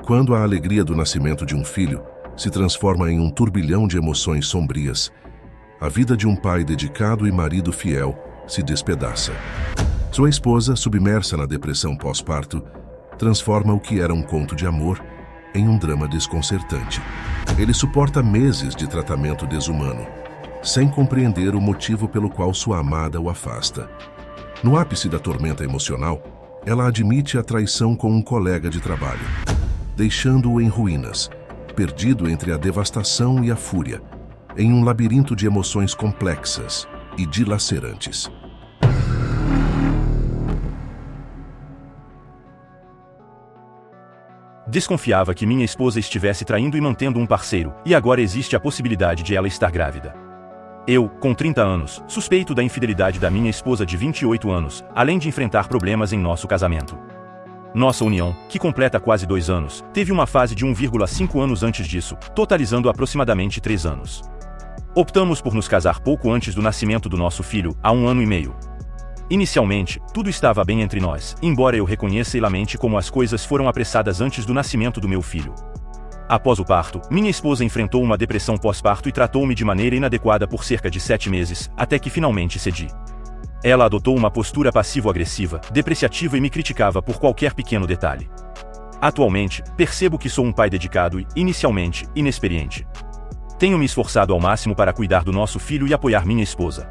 Quando a alegria do nascimento de um filho se transforma em um turbilhão de emoções sombrias, a vida de um pai dedicado e marido fiel se despedaça. Sua esposa, submersa na depressão pós-parto, transforma o que era um conto de amor em um drama desconcertante. Ele suporta meses de tratamento desumano, sem compreender o motivo pelo qual sua amada o afasta. No ápice da tormenta emocional, ela admite a traição com um colega de trabalho, deixando-o em ruínas, perdido entre a devastação e a fúria, em um labirinto de emoções complexas e dilacerantes. Desconfiava que minha esposa estivesse traindo e mantendo um parceiro, e agora existe a possibilidade de ela estar grávida. Eu, com 30 anos, suspeito da infidelidade da minha esposa de 28 anos, além de enfrentar problemas em nosso casamento. Nossa união, que completa quase 2 anos, teve uma fase de 1,5 anos antes disso, totalizando aproximadamente 3 anos. Optamos por nos casar pouco antes do nascimento do nosso filho, há 1 ano e meio. Inicialmente, tudo estava bem entre nós, embora eu reconheça e lamente como as coisas foram apressadas antes do nascimento do meu filho. Após o parto, minha esposa enfrentou uma depressão pós-parto e tratou-me de maneira inadequada por cerca de 7 meses, até que finalmente cedi. Ela adotou uma postura passivo-agressiva, depreciativa e me criticava por qualquer pequeno detalhe. Atualmente, percebo que sou um pai dedicado e, inicialmente, inexperiente. Tenho me esforçado ao máximo para cuidar do nosso filho e apoiar minha esposa.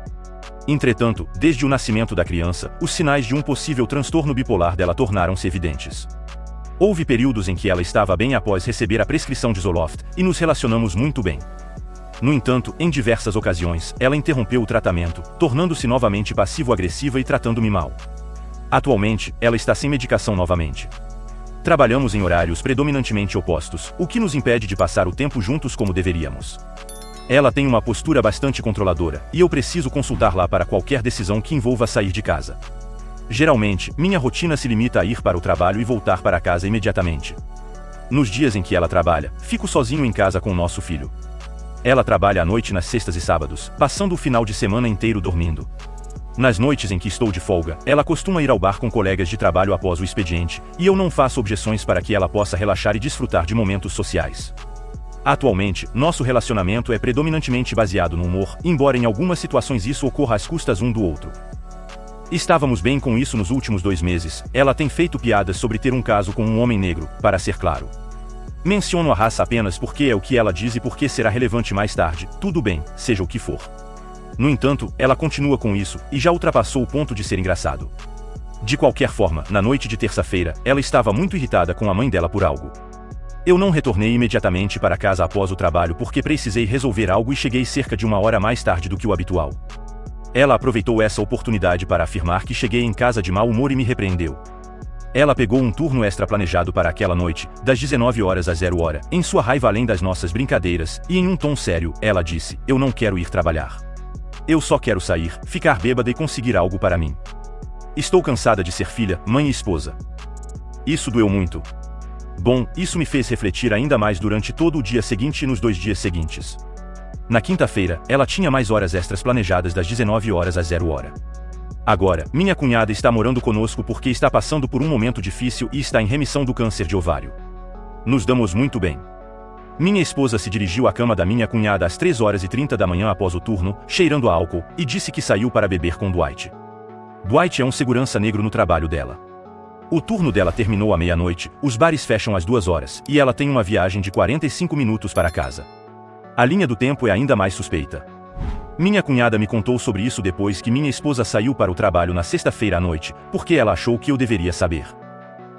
Entretanto, desde o nascimento da criança, os sinais de um possível transtorno bipolar dela tornaram-se evidentes. Houve períodos em que ela estava bem após receber a prescrição de Zoloft, e nos relacionamos muito bem. No entanto, em diversas ocasiões, ela interrompeu o tratamento, tornando-se novamente passivo-agressiva e tratando-me mal. Atualmente, ela está sem medicação novamente. Trabalhamos em horários predominantemente opostos, o que nos impede de passar o tempo juntos como deveríamos. Ela tem uma postura bastante controladora, e eu preciso consultá-la para qualquer decisão que envolva sair de casa. Geralmente, minha rotina se limita a ir para o trabalho e voltar para casa imediatamente. Nos dias em que ela trabalha, fico sozinho em casa com o nosso filho. Ela trabalha à noite nas sextas e sábados, passando o final de semana inteiro dormindo. Nas noites em que estou de folga, ela costuma ir ao bar com colegas de trabalho após o expediente, e eu não faço objeções para que ela possa relaxar e desfrutar de momentos sociais. Atualmente, nosso relacionamento é predominantemente baseado no humor, embora em algumas situações isso ocorra às custas um do outro. Estávamos bem com isso nos últimos 2 meses. Ela tem feito piadas sobre ter um caso com um homem negro, para ser claro. Menciono a raça apenas porque é o que ela diz e porque será relevante mais tarde, tudo bem, seja o que for. No entanto, ela continua com isso, e já ultrapassou o ponto de ser engraçado. De qualquer forma, na noite de terça-feira, ela estava muito irritada com a mãe dela por algo. Eu não retornei imediatamente para casa após o trabalho porque precisei resolver algo e cheguei cerca de 1 hora mais tarde do que o habitual. Ela aproveitou essa oportunidade para afirmar que cheguei em casa de mau humor e me repreendeu. Ela pegou um turno extra planejado para aquela noite, das 19 horas às 0 hora, em sua raiva além das nossas brincadeiras, e em um tom sério, ela disse: "Eu não quero ir trabalhar. Eu só quero sair, ficar bêbada e conseguir algo para mim. Estou cansada de ser filha, mãe e esposa." Isso doeu muito. Bom, isso me fez refletir ainda mais durante todo o dia seguinte e nos 2 dias seguintes. Na quinta-feira, ela tinha mais horas extras planejadas das 19 horas às 0 hora. Agora, minha cunhada está morando conosco porque está passando por um momento difícil e está em remissão do câncer de ovário. Nos damos muito bem. Minha esposa se dirigiu à cama da minha cunhada às 3h30 da manhã após o turno, cheirando a álcool, e disse que saiu para beber com Dwight. Dwight é um segurança negro no trabalho dela. O turno dela terminou à meia-noite, os bares fecham às 2 horas, e ela tem uma viagem de 45 minutos para casa. A linha do tempo é ainda mais suspeita. Minha cunhada me contou sobre isso depois que minha esposa saiu para o trabalho na sexta-feira à noite, porque ela achou que eu deveria saber.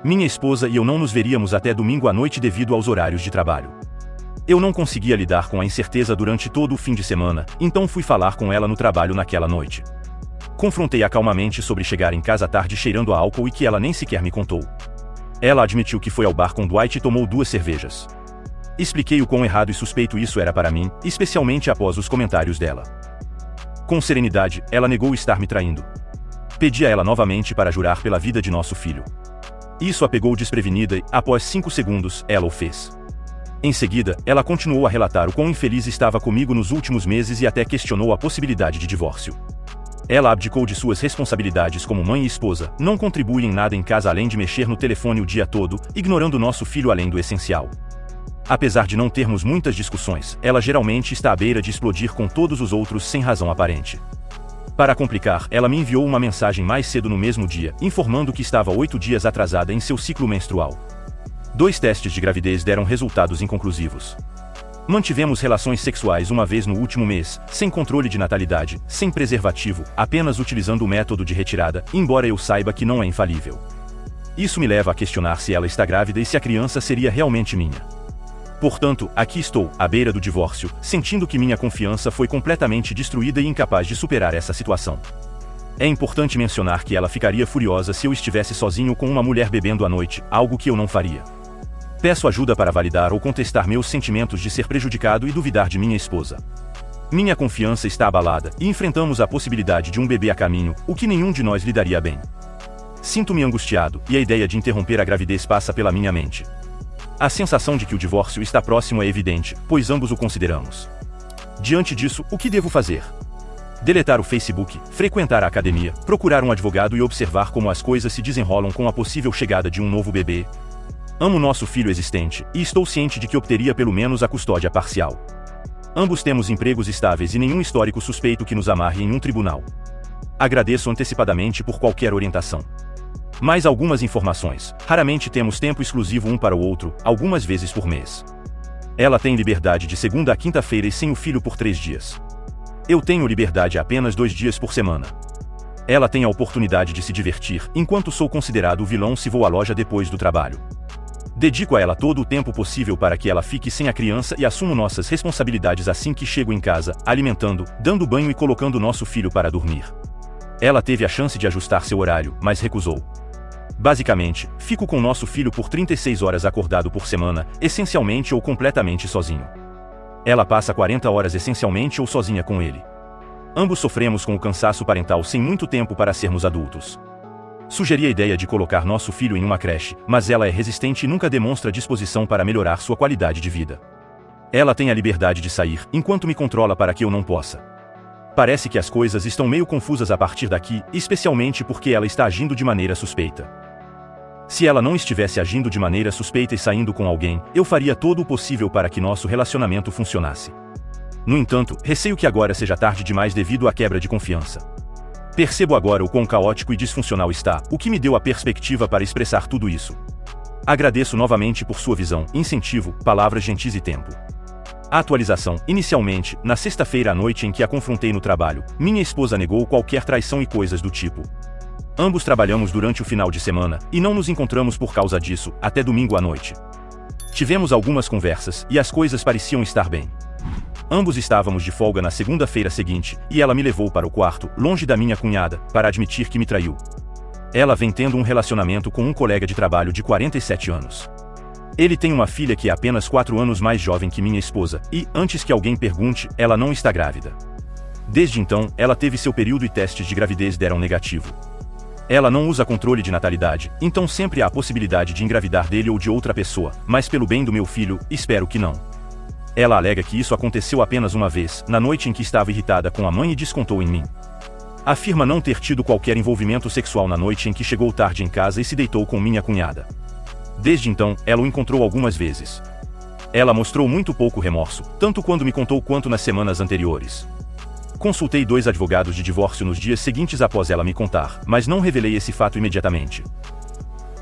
Minha esposa e eu não nos veríamos até domingo à noite devido aos horários de trabalho. Eu não conseguia lidar com a incerteza durante todo o fim de semana, então fui falar com ela no trabalho naquela noite. Confrontei-a calmamente sobre chegar em casa tarde cheirando a álcool e que ela nem sequer me contou. Ela admitiu que foi ao bar com Dwight e tomou 2 cervejas. Expliquei o quão errado e suspeito isso era para mim, especialmente após os comentários dela. Com serenidade, ela negou estar me traindo. Pedi a ela novamente para jurar pela vida de nosso filho. Isso a pegou desprevenida e, após 5 segundos, ela o fez. Em seguida, ela continuou a relatar o quão infeliz estava comigo nos últimos meses e até questionou a possibilidade de divórcio. Ela abdicou de suas responsabilidades como mãe e esposa, não contribui em nada em casa além de mexer no telefone o dia todo, ignorando nosso filho além do essencial. Apesar de não termos muitas discussões, ela geralmente está à beira de explodir com todos os outros sem razão aparente. Para complicar, ela me enviou uma mensagem mais cedo no mesmo dia, informando que estava 8 dias atrasada em seu ciclo menstrual. 2 testes de gravidez deram resultados inconclusivos. Mantivemos relações sexuais uma vez no último mês, sem controle de natalidade, sem preservativo, apenas utilizando o método de retirada, embora eu saiba que não é infalível. Isso me leva a questionar se ela está grávida e se a criança seria realmente minha. Portanto, aqui estou, à beira do divórcio, sentindo que minha confiança foi completamente destruída e incapaz de superar essa situação. É importante mencionar que ela ficaria furiosa se eu estivesse sozinho com uma mulher bebendo à noite, algo que eu não faria. Peço ajuda para validar ou contestar meus sentimentos de ser prejudicado e duvidar de minha esposa. Minha confiança está abalada e enfrentamos a possibilidade de um bebê a caminho, o que nenhum de nós lidaria bem. Sinto-me angustiado e a ideia de interromper a gravidez passa pela minha mente. A sensação de que o divórcio está próximo é evidente, pois ambos o consideramos. Diante disso, o que devo fazer? Deletar o Facebook, frequentar a academia, procurar um advogado e observar como as coisas se desenrolam com a possível chegada de um novo bebê? Amo nosso filho existente, e estou ciente de que obteria pelo menos a custódia parcial. Ambos temos empregos estáveis e nenhum histórico suspeito que nos amarre em um tribunal. Agradeço antecipadamente por qualquer orientação. Mais algumas informações. Raramente temos tempo exclusivo um para o outro, algumas vezes por mês. Ela tem liberdade de segunda a quinta-feira e sem o filho por 3 dias. Eu tenho liberdade apenas 2 dias por semana. Ela tem a oportunidade de se divertir, enquanto sou considerado o vilão se vou à loja depois do trabalho. Dedico a ela todo o tempo possível para que ela fique sem a criança e assumo nossas responsabilidades assim que chego em casa, alimentando, dando banho e colocando nosso filho para dormir. Ela teve a chance de ajustar seu horário, mas recusou. Basicamente, fico com nosso filho por 36 horas acordado por semana, essencialmente ou completamente sozinho. Ela passa 40 horas essencialmente ou sozinha com ele. Ambos sofremos com o cansaço parental sem muito tempo para sermos adultos. Sugeri a ideia de colocar nosso filho em uma creche, mas ela é resistente e nunca demonstra disposição para melhorar sua qualidade de vida. Ela tem a liberdade de sair, enquanto me controla para que eu não possa. Parece que as coisas estão meio confusas a partir daqui, especialmente porque ela está agindo de maneira suspeita. Se ela não estivesse agindo de maneira suspeita e saindo com alguém, eu faria todo o possível para que nosso relacionamento funcionasse. No entanto, receio que agora seja tarde demais devido à quebra de confiança. Percebo agora o quão caótico e disfuncional está, o que me deu a perspectiva para expressar tudo isso. Agradeço novamente por sua visão, incentivo, palavras gentis e tempo. A atualização, inicialmente, na sexta-feira à noite em que a confrontei no trabalho, minha esposa negou qualquer traição e coisas do tipo. Ambos trabalhamos durante o final de semana, e não nos encontramos por causa disso, até domingo à noite. Tivemos algumas conversas, e as coisas pareciam estar bem. Ambos estávamos de folga na segunda-feira seguinte, e ela me levou para o quarto, longe da minha cunhada, para admitir que me traiu. Ela vem tendo um relacionamento com um colega de trabalho de 47 anos. Ele tem uma filha que é apenas 4 anos mais jovem que minha esposa, e, antes que alguém pergunte, ela não está grávida. Desde então, ela teve seu período e testes de gravidez deram negativo. Ela não usa controle de natalidade, então sempre há a possibilidade de engravidar dele ou de outra pessoa, mas pelo bem do meu filho, espero que não. Ela alega que isso aconteceu apenas uma vez, na noite em que estava irritada com a mãe e descontou em mim. Afirma não ter tido qualquer envolvimento sexual na noite em que chegou tarde em casa e se deitou com minha cunhada. Desde então, ela o encontrou algumas vezes. Ela mostrou muito pouco remorso, tanto quando me contou quanto nas semanas anteriores. Consultei 2 advogados de divórcio nos dias seguintes após ela me contar, mas não revelei esse fato imediatamente.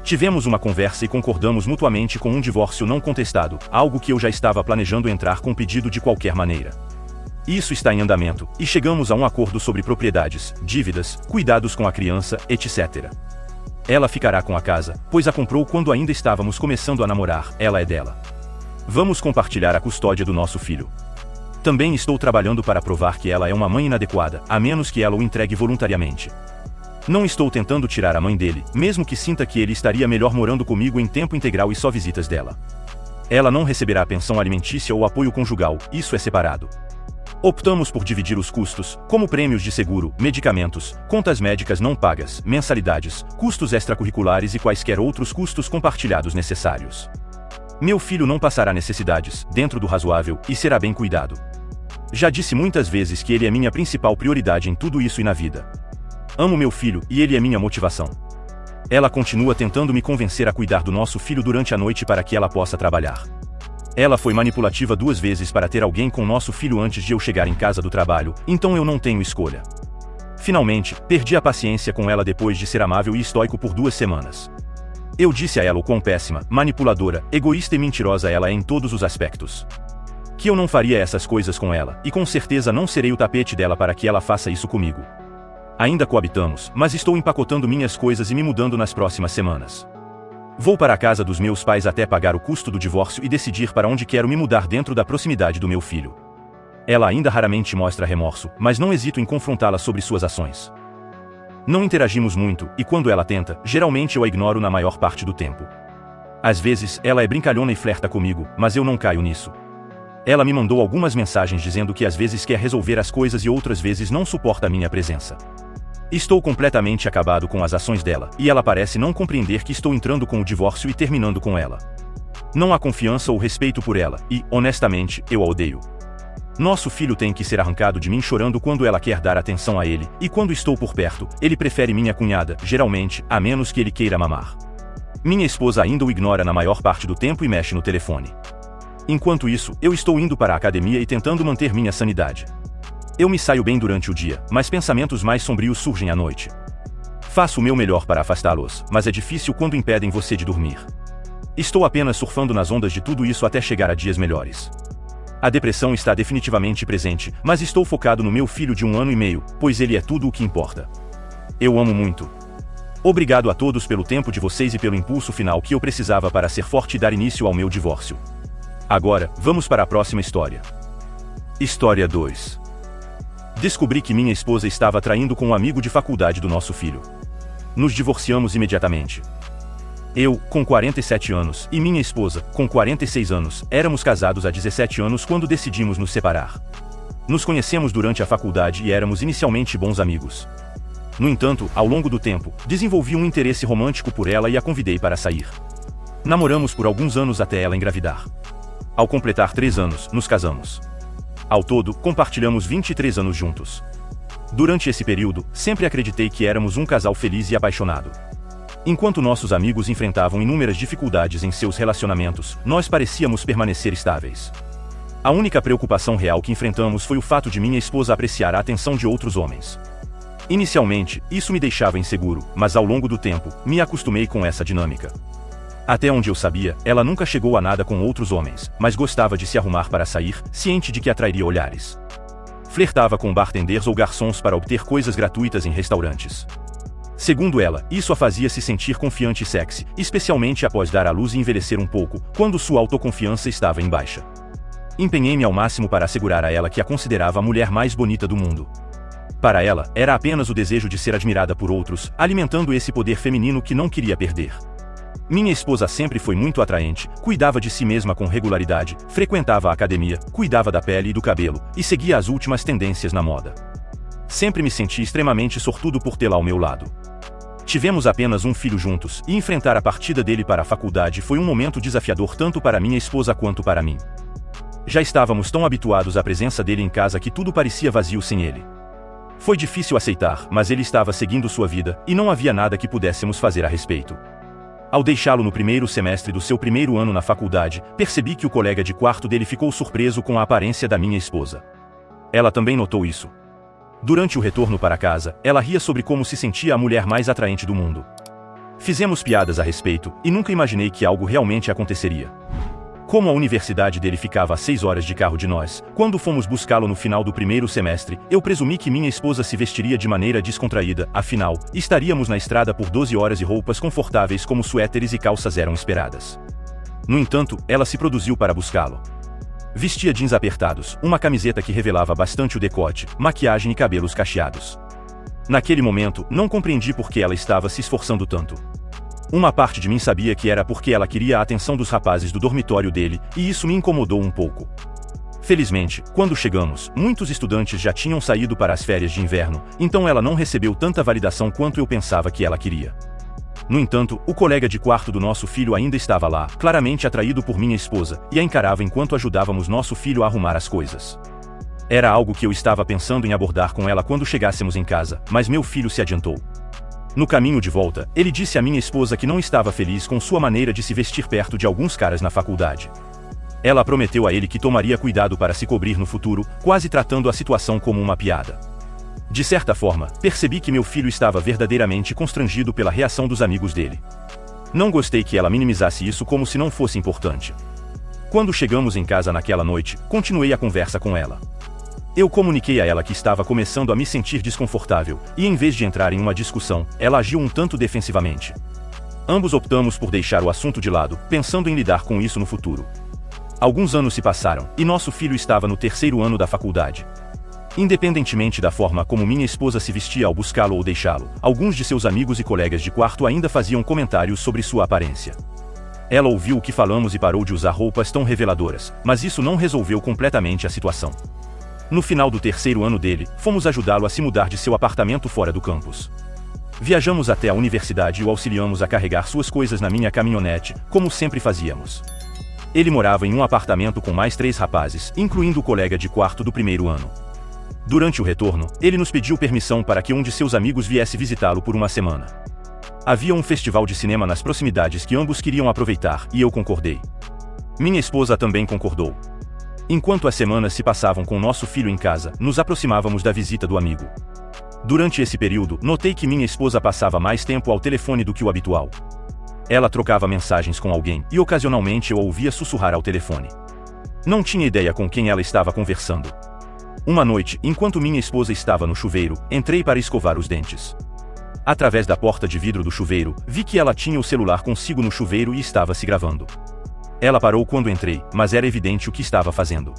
Tivemos uma conversa e concordamos mutuamente com um divórcio não contestado, algo que eu já estava planejando entrar com pedido de qualquer maneira. Isso está em andamento, e chegamos a um acordo sobre propriedades, dívidas, cuidados com a criança, etc. Ela ficará com a casa, pois a comprou quando ainda estávamos começando a namorar, ela é dela. Vamos compartilhar a custódia do nosso filho. Também estou trabalhando para provar que ela é uma mãe inadequada, a menos que ela o entregue voluntariamente. Não estou tentando tirar a mãe dele, mesmo que sinta que ele estaria melhor morando comigo em tempo integral e só visitas dela. Ela não receberá pensão alimentícia ou apoio conjugal, isso é separado. Optamos por dividir os custos, como prêmios de seguro, medicamentos, contas médicas não pagas, mensalidades, custos extracurriculares e quaisquer outros custos compartilhados necessários. Meu filho não passará necessidades, dentro do razoável, e será bem cuidado. Já disse muitas vezes que ele é minha principal prioridade em tudo isso e na vida. Amo meu filho e ele é minha motivação. Ela continua tentando me convencer a cuidar do nosso filho durante a noite para que ela possa trabalhar. Ela foi manipulativa 2 vezes para ter alguém com nosso filho antes de eu chegar em casa do trabalho, então eu não tenho escolha. Finalmente, perdi a paciência com ela depois de ser amável e estoico por 2 semanas. Eu disse a ela o quão péssima, manipuladora, egoísta e mentirosa ela é em todos os aspectos. Que eu não faria essas coisas com ela, e com certeza não serei o tapete dela para que ela faça isso comigo. Ainda coabitamos, mas estou empacotando minhas coisas e me mudando nas próximas semanas. Vou para a casa dos meus pais até pagar o custo do divórcio e decidir para onde quero me mudar dentro da proximidade do meu filho. Ela ainda raramente mostra remorso, mas não hesito em confrontá-la sobre suas ações. Não interagimos muito, e quando ela tenta, geralmente eu a ignoro na maior parte do tempo. Às vezes, ela é brincalhona e flerta comigo, mas eu não caio nisso. Ela me mandou algumas mensagens dizendo que às vezes quer resolver as coisas e outras vezes não suporta a minha presença. Estou completamente acabado com as ações dela, e ela parece não compreender que estou entrando com o divórcio e terminando com ela. Não há confiança ou respeito por ela, e, honestamente, eu a odeio. Nosso filho tem que ser arrancado de mim chorando quando ela quer dar atenção a ele, e quando estou por perto, ele prefere minha cunhada, geralmente, a menos que ele queira mamar. Minha esposa ainda o ignora na maior parte do tempo e mexe no telefone. Enquanto isso, eu estou indo para a academia e tentando manter minha sanidade. Eu me saio bem durante o dia, mas pensamentos mais sombrios surgem à noite. Faço o meu melhor para afastá-los, mas é difícil quando impedem você de dormir. Estou apenas surfando nas ondas de tudo isso até chegar a dias melhores. A depressão está definitivamente presente, mas estou focado no meu filho de 1 ano e meio, pois ele é tudo o que importa. Eu amo muito. Obrigado a todos pelo tempo de vocês e pelo impulso final que eu precisava para ser forte e dar início ao meu divórcio. Agora, vamos para a próxima história. História 2. Descobri que minha esposa estava traindo com um amigo de faculdade do nosso filho. Nos divorciamos imediatamente. Eu, com 47 anos, e minha esposa, com 46 anos, éramos casados há 17 anos quando decidimos nos separar. Nos conhecemos durante a faculdade e éramos inicialmente bons amigos. No entanto, ao longo do tempo, desenvolvi um interesse romântico por ela e a convidei para sair. Namoramos por alguns anos até ela engravidar. Ao completar 3 anos, nos casamos. Ao todo, compartilhamos 23 anos juntos. Durante esse período, sempre acreditei que éramos um casal feliz e apaixonado. Enquanto nossos amigos enfrentavam inúmeras dificuldades em seus relacionamentos, nós parecíamos permanecer estáveis. A única preocupação real que enfrentamos foi o fato de minha esposa apreciar a atenção de outros homens. Inicialmente, isso me deixava inseguro, mas ao longo do tempo, me acostumei com essa dinâmica. Até onde eu sabia, ela nunca chegou a nada com outros homens, mas gostava de se arrumar para sair, ciente de que atrairia olhares. Flertava com bartenders ou garçons para obter coisas gratuitas em restaurantes. Segundo ela, isso a fazia se sentir confiante e sexy, especialmente após dar à luz e envelhecer um pouco, quando sua autoconfiança estava em baixa. Empenhei-me ao máximo para assegurar a ela que a considerava a mulher mais bonita do mundo. Para ela, era apenas o desejo de ser admirada por outros, alimentando esse poder feminino que não queria perder. Minha esposa sempre foi muito atraente, cuidava de si mesma com regularidade, frequentava a academia, cuidava da pele e do cabelo, e seguia as últimas tendências na moda. Sempre me senti extremamente sortudo por tê-la ao meu lado. Tivemos apenas um filho juntos, e enfrentar a partida dele para a faculdade foi um momento desafiador tanto para minha esposa quanto para mim. Já estávamos tão habituados à presença dele em casa que tudo parecia vazio sem ele. Foi difícil aceitar, mas ele estava seguindo sua vida, e não havia nada que pudéssemos fazer a respeito. Ao deixá-lo no primeiro semestre do seu primeiro ano na faculdade, percebi que o colega de quarto dele ficou surpreso com a aparência da minha esposa. Ela também notou isso. Durante o retorno para casa, ela ria sobre como se sentia a mulher mais atraente do mundo. Fizemos piadas a respeito, e nunca imaginei que algo realmente aconteceria. Como a universidade dele ficava a 6 horas de carro de nós, quando fomos buscá-lo no final do primeiro semestre, eu presumi que minha esposa se vestiria de maneira descontraída, afinal, estaríamos na estrada por 12 horas e roupas confortáveis como suéteres e calças eram esperadas. No entanto, ela se produziu para buscá-lo. Vestia jeans apertados, uma camiseta que revelava bastante o decote, maquiagem e cabelos cacheados. Naquele momento, não compreendi por que ela estava se esforçando tanto. Uma parte de mim sabia que era porque ela queria a atenção dos rapazes do dormitório dele, e isso me incomodou um pouco. Felizmente, quando chegamos, muitos estudantes já tinham saído para as férias de inverno, então ela não recebeu tanta validação quanto eu pensava que ela queria. No entanto, o colega de quarto do nosso filho ainda estava lá, claramente atraído por minha esposa, e a encarava enquanto ajudávamos nosso filho a arrumar as coisas. Era algo que eu estava pensando em abordar com ela quando chegássemos em casa, mas meu filho se adiantou. No caminho de volta, ele disse à minha esposa que não estava feliz com sua maneira de se vestir perto de alguns caras na faculdade. Ela prometeu a ele que tomaria cuidado para se cobrir no futuro, quase tratando a situação como uma piada. De certa forma, percebi que meu filho estava verdadeiramente constrangido pela reação dos amigos dele. Não gostei que ela minimizasse isso como se não fosse importante. Quando chegamos em casa naquela noite, continuei a conversa com ela. Eu comuniquei a ela que estava começando a me sentir desconfortável, e em vez de entrar em uma discussão, ela agiu um tanto defensivamente. Ambos optamos por deixar o assunto de lado, pensando em lidar com isso no futuro. Alguns anos se passaram, e nosso filho estava no 3º ano da faculdade. Independentemente da forma como minha esposa se vestia ao buscá-lo ou deixá-lo, alguns de seus amigos e colegas de quarto ainda faziam comentários sobre sua aparência. Ela ouviu o que falamos e parou de usar roupas tão reveladoras, mas isso não resolveu completamente a situação. No final do 3º ano dele, fomos ajudá-lo a se mudar de seu apartamento fora do campus. Viajamos até a universidade e o auxiliamos a carregar suas coisas na minha caminhonete, como sempre fazíamos. Ele morava em um apartamento com mais 3 rapazes, incluindo o colega de quarto do 1º ano. Durante o retorno, ele nos pediu permissão para que um de seus amigos viesse visitá-lo por uma semana. Havia um festival de cinema nas proximidades que ambos queriam aproveitar, e eu concordei. Minha esposa também concordou. Enquanto as semanas se passavam com nosso filho em casa, nos aproximávamos da visita do amigo. Durante esse período, notei que minha esposa passava mais tempo ao telefone do que o habitual. Ela trocava mensagens com alguém, e ocasionalmente eu a ouvia sussurrar ao telefone. Não tinha ideia com quem ela estava conversando. Uma noite, enquanto minha esposa estava no chuveiro, entrei para escovar os dentes. Através da porta de vidro do chuveiro, vi que ela tinha o celular consigo no chuveiro e estava se gravando. Ela parou quando entrei, mas era evidente o que estava fazendo.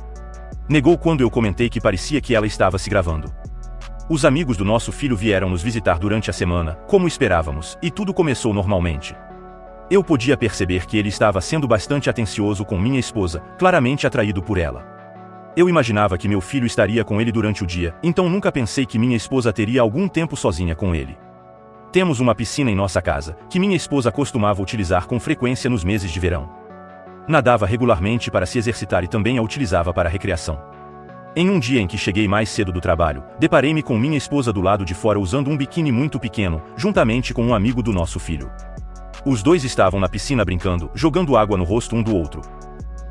Negou quando eu comentei que parecia que ela estava se gravando. Os amigos do nosso filho vieram nos visitar durante a semana, como esperávamos, e tudo começou normalmente. Eu podia perceber que ele estava sendo bastante atencioso com minha esposa, claramente atraído por ela. Eu imaginava que meu filho estaria com ele durante o dia, então nunca pensei que minha esposa teria algum tempo sozinha com ele. Temos uma piscina em nossa casa, que minha esposa costumava utilizar com frequência nos meses de verão. Nadava regularmente para se exercitar e também a utilizava para recreação. Em um dia em que cheguei mais cedo do trabalho, deparei-me com minha esposa do lado de fora usando um biquíni muito pequeno, juntamente com um amigo do nosso filho. Os dois estavam na piscina brincando, jogando água no rosto um do outro.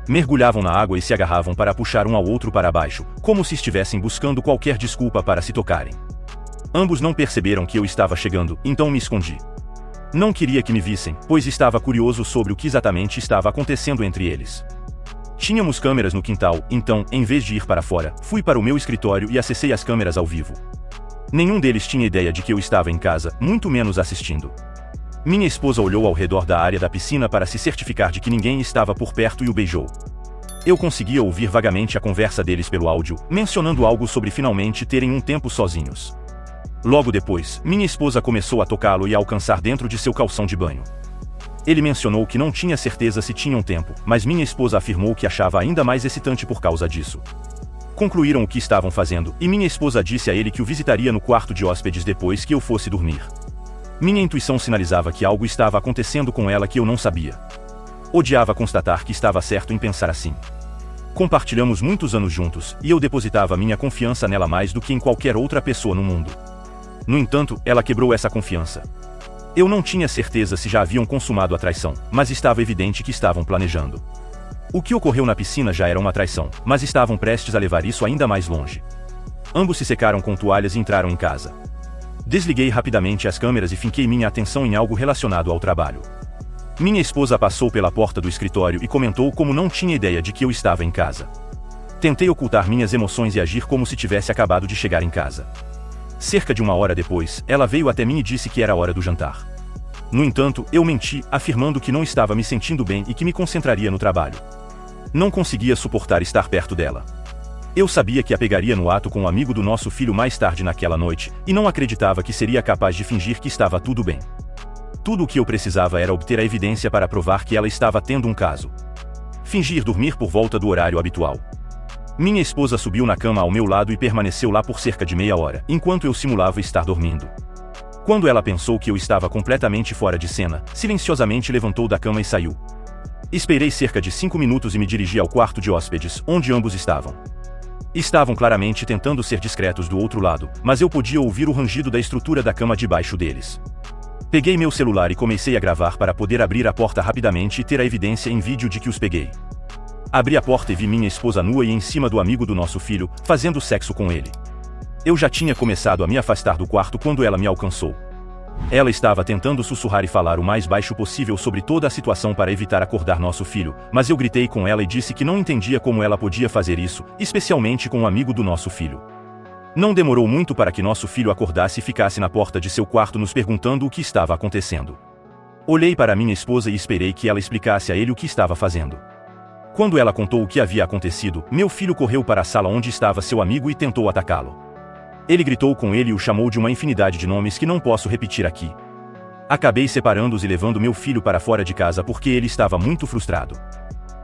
Mergulhavam na água e se agarravam para puxar um ao outro para baixo, como se estivessem buscando qualquer desculpa para se tocarem. Ambos não perceberam que eu estava chegando, então me escondi. Não queria que me vissem, pois estava curioso sobre o que exatamente estava acontecendo entre eles. Tínhamos câmeras no quintal, então, em vez de ir para fora, fui para o meu escritório e acessei as câmeras ao vivo. Nenhum deles tinha ideia de que eu estava em casa, muito menos assistindo. Minha esposa olhou ao redor da área da piscina para se certificar de que ninguém estava por perto e o beijou. Eu conseguia ouvir vagamente a conversa deles pelo áudio, mencionando algo sobre finalmente terem um tempo sozinhos. Logo depois, minha esposa começou a tocá-lo e a alcançar dentro de seu calção de banho. Ele mencionou que não tinha certeza se tinham tempo, mas minha esposa afirmou que achava ainda mais excitante por causa disso. Concluíram o que estavam fazendo, e minha esposa disse a ele que o visitaria no quarto de hóspedes depois que eu fosse dormir. Minha intuição sinalizava que algo estava acontecendo com ela que eu não sabia. Odiava constatar que estava certo em pensar assim. Compartilhamos muitos anos juntos, e eu depositava minha confiança nela mais do que em qualquer outra pessoa no mundo. No entanto, ela quebrou essa confiança. Eu não tinha certeza se já haviam consumado a traição, mas estava evidente que estavam planejando. O que ocorreu na piscina já era uma traição, mas estavam prestes a levar isso ainda mais longe. Ambos se secaram com toalhas e entraram em casa. Desliguei rapidamente as câmeras e finquei minha atenção em algo relacionado ao trabalho. Minha esposa passou pela porta do escritório e comentou como não tinha ideia de que eu estava em casa. Tentei ocultar minhas emoções e agir como se tivesse acabado de chegar em casa. Cerca de uma hora depois, ela veio até mim e disse que era hora do jantar. No entanto, eu menti, afirmando que não estava me sentindo bem e que me concentraria no trabalho. Não conseguia suportar estar perto dela. Eu sabia que a pegaria no ato com um amigo do nosso filho mais tarde naquela noite, e não acreditava que seria capaz de fingir que estava tudo bem. Tudo o que eu precisava era obter a evidência para provar que ela estava tendo um caso. Fingir dormir por volta do horário habitual. Minha esposa subiu na cama ao meu lado e permaneceu lá por cerca de meia hora, enquanto eu simulava estar dormindo. Quando ela pensou que eu estava completamente fora de cena, silenciosamente levantou da cama e saiu. Esperei cerca de 5 minutos e me dirigi ao quarto de hóspedes, onde ambos estavam. Estavam claramente tentando ser discretos do outro lado, mas eu podia ouvir o rangido da estrutura da cama debaixo deles. Peguei meu celular e comecei a gravar para poder abrir a porta rapidamente e ter a evidência em vídeo de que os peguei. Abri a porta e vi minha esposa nua e em cima do amigo do nosso filho, fazendo sexo com ele. Eu já tinha começado a me afastar do quarto quando ela me alcançou. Ela estava tentando sussurrar e falar o mais baixo possível sobre toda a situação para evitar acordar nosso filho, mas eu gritei com ela e disse que não entendia como ela podia fazer isso, especialmente com um amigo do nosso filho. Não demorou muito para que nosso filho acordasse e ficasse na porta de seu quarto nos perguntando o que estava acontecendo. Olhei para minha esposa e esperei que ela explicasse a ele o que estava fazendo. Quando ela contou o que havia acontecido, meu filho correu para a sala onde estava seu amigo e tentou atacá-lo. Ele gritou com ele e o chamou de uma infinidade de nomes que não posso repetir aqui. Acabei separando-os e levando meu filho para fora de casa porque ele estava muito frustrado.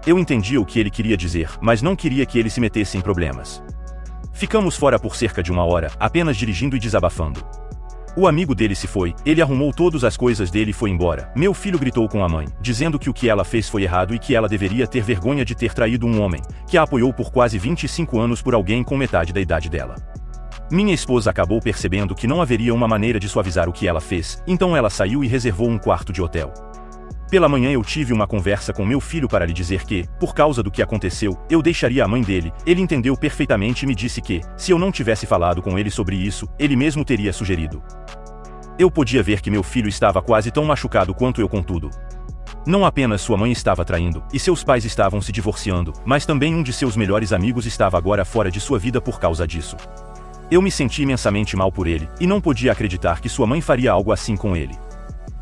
Eu entendia o que ele queria dizer, mas não queria que ele se metesse em problemas. Ficamos fora por cerca de 1 hora, apenas dirigindo e desabafando. O amigo dele se foi, ele arrumou todas as coisas dele e foi embora. Meu filho gritou com a mãe, dizendo que o que ela fez foi errado e que ela deveria ter vergonha de ter traído um homem, que a apoiou por quase 25 anos por alguém com metade da idade dela. Minha esposa acabou percebendo que não haveria uma maneira de suavizar o que ela fez, então ela saiu e reservou um quarto de hotel. Pela manhã eu tive uma conversa com meu filho para lhe dizer que, por causa do que aconteceu, eu deixaria a mãe dele. Ele entendeu perfeitamente e me disse que, se eu não tivesse falado com ele sobre isso, ele mesmo teria sugerido. Eu podia ver que meu filho estava quase tão machucado quanto eu com tudo. Não apenas sua mãe estava traindo, e seus pais estavam se divorciando, mas também um de seus melhores amigos estava agora fora de sua vida por causa disso. Eu me senti imensamente mal por ele, e não podia acreditar que sua mãe faria algo assim com ele.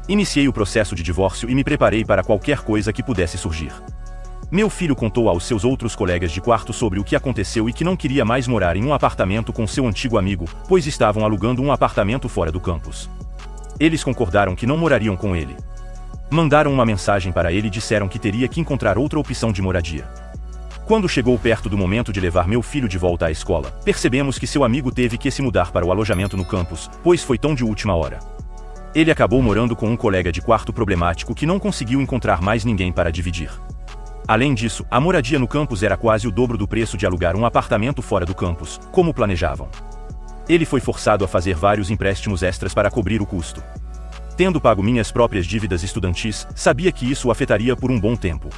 Iniciei o processo de divórcio e me preparei para qualquer coisa que pudesse surgir. Meu filho contou aos seus outros colegas de quarto sobre o que aconteceu e que não queria mais morar em um apartamento com seu antigo amigo, pois estavam alugando um apartamento fora do campus. Eles concordaram que não morariam com ele. Mandaram uma mensagem para ele e disseram que teria que encontrar outra opção de moradia. Quando chegou perto do momento de levar meu filho de volta à escola, percebemos que seu amigo teve que se mudar para o alojamento no campus, pois foi tão de última hora. Ele acabou morando com um colega de quarto problemático que não conseguiu encontrar mais ninguém para dividir. Além disso, a moradia no campus era quase o dobro do preço de alugar um apartamento fora do campus, como planejavam. Ele foi forçado a fazer vários empréstimos extras para cobrir o custo. Tendo pago minhas próprias dívidas estudantis, sabia que isso o afetaria por um bom tempo.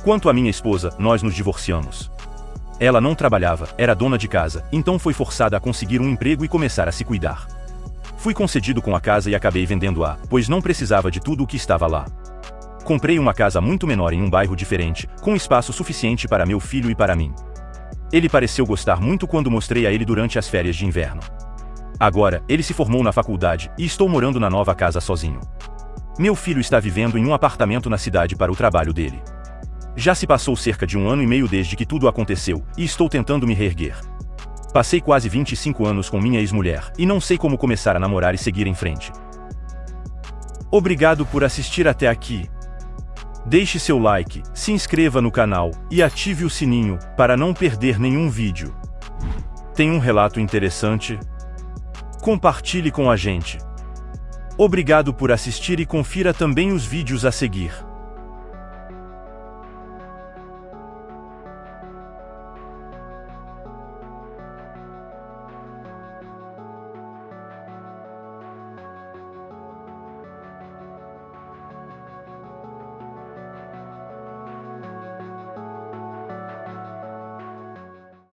Quanto à minha esposa, nós nos divorciamos. Ela não trabalhava, era dona de casa, então foi forçada a conseguir um emprego e começar a se cuidar. Fui concedido com a casa e acabei vendendo-a, pois não precisava de tudo o que estava lá. Comprei uma casa muito menor em um bairro diferente, com espaço suficiente para meu filho e para mim. Ele pareceu gostar muito quando mostrei a ele durante as férias de inverno. Agora, ele se formou na faculdade e estou morando na nova casa sozinho. Meu filho está vivendo em um apartamento na cidade para o trabalho dele. Já se passou cerca de 1 ano e meio desde que tudo aconteceu, e estou tentando me reerguer. Passei quase 25 anos com minha ex-mulher, e não sei como começar a namorar e seguir em frente. Obrigado por assistir até aqui. Deixe seu like, se inscreva no canal, e ative o sininho, para não perder nenhum vídeo. Tem um relato interessante? Compartilhe com a gente. Obrigado por assistir e confira também os vídeos a seguir.